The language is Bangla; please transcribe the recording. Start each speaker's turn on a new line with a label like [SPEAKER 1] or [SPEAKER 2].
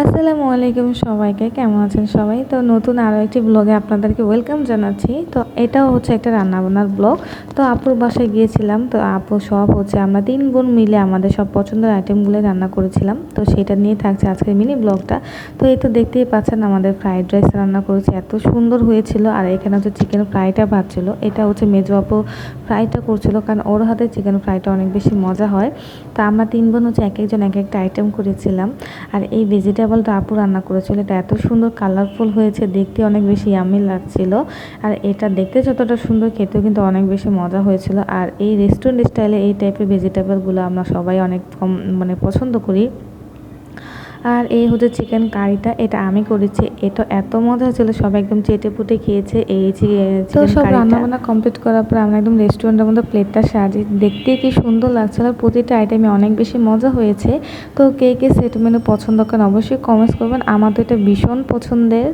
[SPEAKER 1] আসসালামু আলাইকুম সবাইকে, কেমন আছেন সবাই? তো নতুন আরও একটি ব্লগে আপনাদেরকে ওয়েলকাম জানাচ্ছি। তো এটাও হচ্ছে একটা রান্নাবান্নার ব্লগ। তো আপুর বাসায় গিয়েছিলাম। তো আপু সব হচ্ছে আমরা 3 বোন মিলে আমাদের সব পছন্দের আইটেমগুলো রান্না করেছিলাম। তো সেটা নিয়ে থাকছে আজকের মিনি ব্লগটা। তো এই তো দেখতেই পাচ্ছেন আমাদের ফ্রাইড রাইস রান্না করেছি, এত সুন্দর হয়েছিল। আর এখানে হচ্ছে চিকেন ফ্রাইটা ভাজছিল, এটা হচ্ছে মেজো আপু ফ্রাইটা করছিল, কারণ ওর হাতে চিকেন ফ্রাইটা অনেক বেশি মজা হয়। তো আমরা 3 বোন হচ্ছে এক একজন এক একটা আইটেম করেছিলাম। আর এই ভেজিটেবলটা আপু রান্না করেছিল, এটা এত সুন্দর কালারফুল হয়েছে, দেখতে অনেক বেশি ইয়াম্মি লাগছিল। আর এটা দেখতে যতটা সুন্দর, খেতেও কিন্তু অনেক বেশি মজা হয়েছিল। আর এই রেস্টুরেন্ট স্টাইলে এই টাইপের ভেজিটেবলগুলো আমরা সবাই অনেক কম পছন্দ করি। আর এই হচ্ছে চিকেন কারিটা, এটা আমি করেছি, এটা এত মজা ছিল, সবাই একদম চেটে পুটে খেয়েছে। এই তো সব রান্নাবান্না কমপ্লিট করার পর আমরা একদম রেস্টুরেন্টের মধ্যে প্লেটটা সাজি, দেখতে কি সুন্দর লাগছিল। আর প্রতিটা আইটেমে অনেক বেশি মজা হয়েছে। তো কে কে সেট মেনু পছন্দ করেন অবশ্যই কমেন্টস করবেন, আমার তো এটা ভীষণ পছন্দের।